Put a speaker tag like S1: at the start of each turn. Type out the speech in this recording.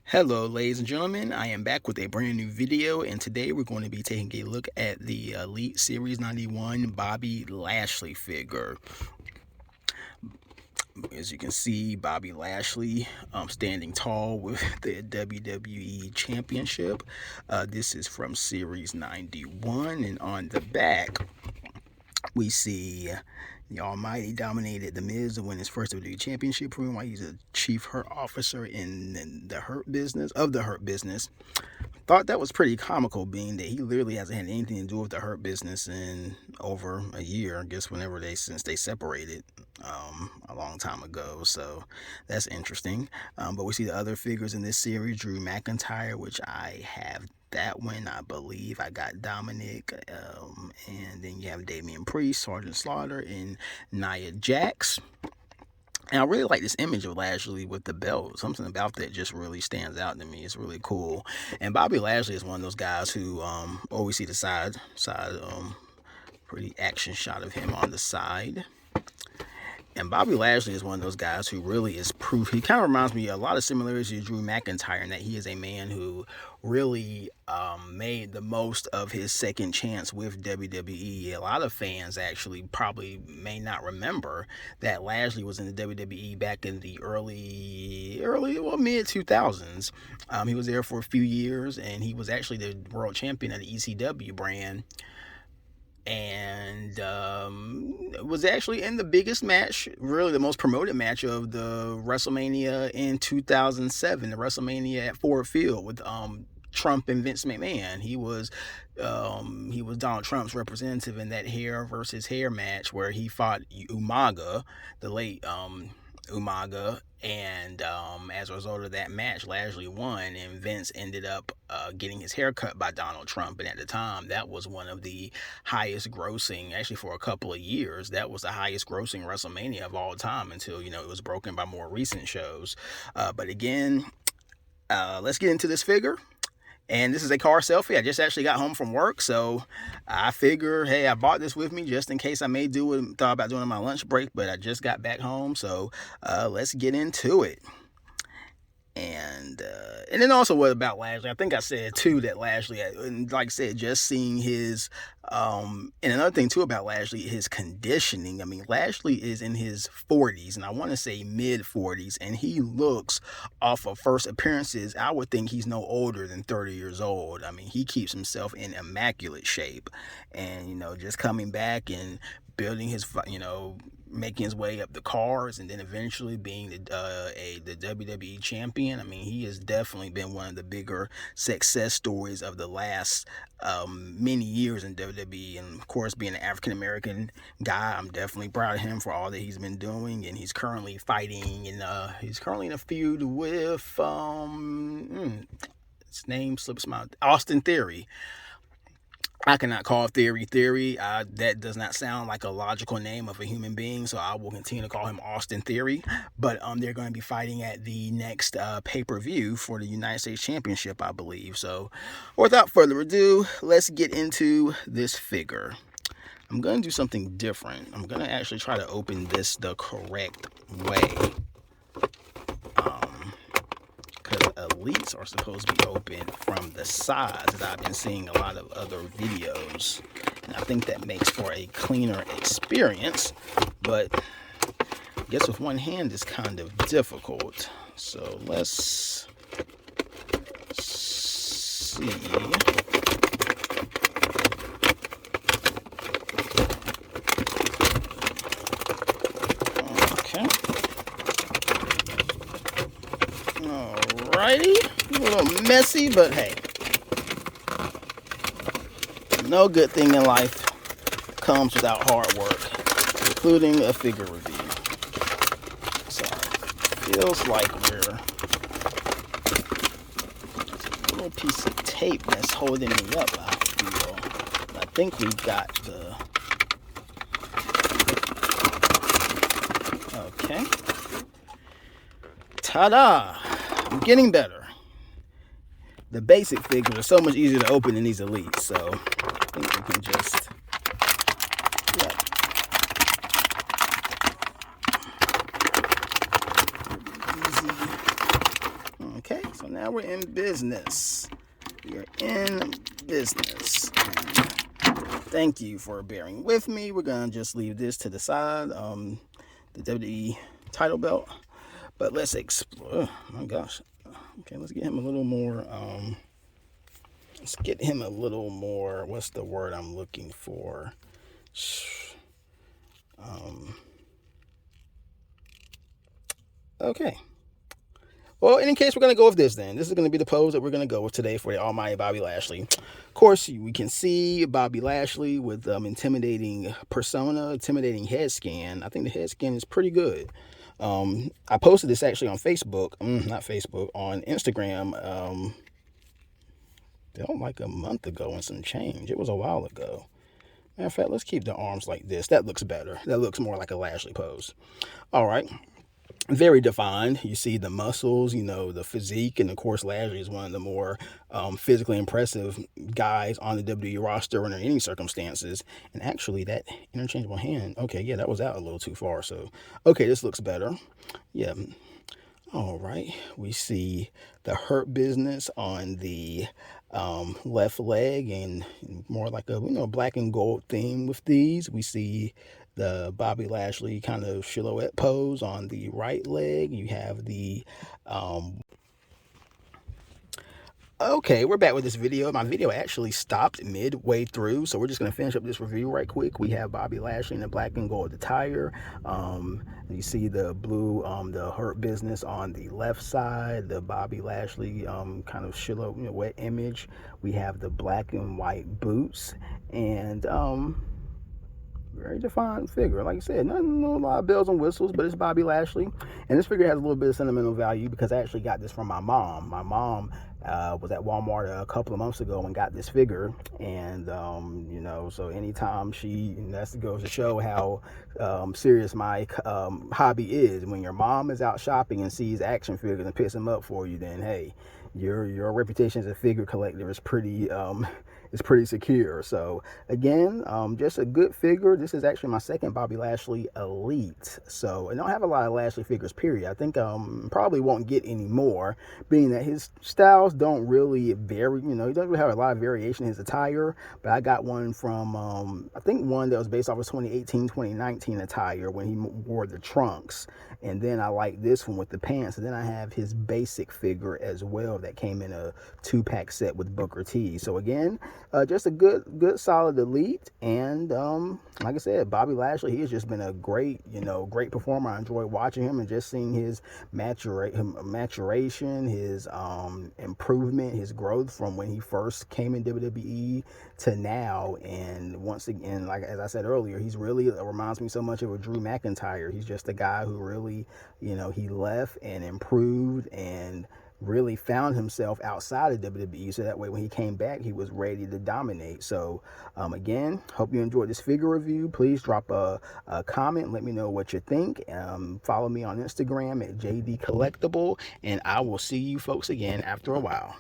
S1: Hello ladies and gentlemen, I am back with a brand new video, and today we're going to be taking a look at the Elite Series 91 Bobby Lashley figure. As you can see, Bobby Lashley standing tall with the WWE Championship. This is from Series 91, and on the back we see the Almighty dominated The Miz to win his first WWE Championship while he's a chief hurt officer in the Hurt Business. Thought that was pretty comical, being that he literally hasn't had anything to do with the Hurt Business in over a year. I guess since they separated a long time ago. So that's interesting. But we see the other figures in this series: Drew McIntyre, which I have that one, I believe. I got Dominic, and then you have Damian Priest, Sergeant Slaughter, and Nia Jax. And I really like this image of Lashley with the belt. Something about that just really stands out to me. It's really cool. And Bobby Lashley is one of those guys who always see the side, pretty action shot of him on the side. And Bobby Lashley is one of those guys who really is proof. He kind of reminds me of a lot of similarities to Drew McIntyre in that he is a man who really made the most of his second chance with WWE. A lot of fans actually probably may not remember that Lashley was in the WWE back in the mid 2000s. He was there for a few years, and he was actually the world champion of the ECW brand. And was actually in the biggest match, really the most promoted match of the WrestleMania in 2007, the WrestleMania at Ford Field with Trump and Vince McMahon. He was Donald Trump's representative in that hair versus hair match where he fought Umaga, the late Umaga, and as a result of that match, Lashley won, and Vince ended up getting his hair cut by Donald Trump. And at the time, that was one of the highest grossing, actually for a couple of years, that was the highest grossing WrestleMania of all time until, it was broken by more recent shows. But again, let's get into this figure. And this is a car selfie. I just actually got home from work, so I figure, hey, I bought this with me just in case I may thought about doing it on my lunch break, but I just got back home, so let's get into it. And then also, what about Lashley? I think I said too that Lashley, and like I said, just seeing his and another thing too about Lashley, his conditioning. I mean, Lashley is in his 40s, and I want to say mid 40s, and he looks, off of first appearances, I would think he's no older than 30 years old. I mean, he keeps himself in immaculate shape, and just coming back and building his, making his way up the cards, and then eventually being the WWE champion. I mean, he has definitely been one of the bigger success stories of the last many years in WWE. And of course, being an African American guy, I'm definitely proud of him for all that he's been doing. And he's currently fighting, and he's currently in a feud with his name slips my Austin Theory. I cannot call Theory. That does not sound like a logical name of a human being, so I will continue to call him Austin Theory. But they're going to be fighting at the next pay-per-view for the United States Championship, I believe. So without further ado, let's get into this figure. I'm going to do something different. I'm going to actually try to open this the correct way. Elites are supposed to be open from the sides, as I've been seeing a lot of other videos, and I think that makes for a cleaner experience, but I guess with one hand is kind of difficult. So let's see. Alrighty, a little messy, but hey, no good thing in life comes without hard work, including a figure review. So, feels like there's a little piece of tape that's holding me up, I feel. I think we've got the... Okay. Ta-da! I'm getting better. The basic figures are so much easier to open than these elites, so I think we can just... Easy. Okay, so now we're in business. We are in business. Thank you for bearing with me. We're going to just leave this to the side, the WWE title belt. But let's explore. Oh, my gosh. Okay, let's get him a little more, what's the word I'm looking for? Okay. Well, in any case, we're going to go with this then. This is going to be the pose that we're going to go with today for the almighty Bobby Lashley. Of course, we can see Bobby Lashley with intimidating persona, intimidating head scan. I think the head scan is pretty good. I posted this actually on Facebook, on Instagram, like a month ago and some change. It was a while ago. Matter of fact, let's keep the arms like this. That looks better. That looks more like a Lashley pose. All right. Very defined. You see the muscles, the physique, and of course Lashley is one of the more physically impressive guys on the WWE roster under any circumstances. And actually that interchangeable hand, okay, yeah, that was out a little too far. So, okay, this looks better. Yeah. All right. We see the Hurt Business on the left leg, and more like a black and gold theme with these. We see the Bobby Lashley kind of silhouette pose on the right leg. You have the okay, we're back with this video. My video actually stopped midway through, so we're just going to finish up this review right quick. We have Bobby Lashley in the black and gold attire. You see the blue, the Hurt Business on the left side, the Bobby Lashley kind of silhouette image. We have the black and white boots, and very defined figure. Like I said, not a lot of bells and whistles, but it's Bobby Lashley. And this figure has a little bit of sentimental value because I actually got this from my mom. My mom was at Walmart a couple of months ago and got this figure. And, so anytime that goes to show how serious my hobby is. When your mom is out shopping and sees action figures and picks them up for you, then, hey, your reputation as a figure collector is pretty secure. So again, just a good figure. This is actually my second Bobby Lashley Elite. So I don't have a lot of Lashley figures, period. I think probably won't get any more, being that his styles don't really vary. He doesn't really have a lot of variation in his attire. But I got one from I think one that was based off of 2018, 2019 attire when he wore the trunks. And then I like this one with the pants. And then I have his basic figure as well that came in a 2-pack set with Booker T. So again, just a good solid Elite. And like I said, Bobby Lashley, he has just been a great performer. I enjoy watching him and just seeing his maturation, his improvement, his growth from when he first came in WWE to now. And once again, as I said earlier, he's really reminds me so much of a Drew McIntyre. He's just a guy who really, he left and improved and really found himself outside of WWE, so that way when he came back, he was ready to dominate. So again, hope you enjoyed this figure review. Please drop a comment, let me know what you think. Follow me on Instagram at JD Collectible, and I will see you folks again after a while.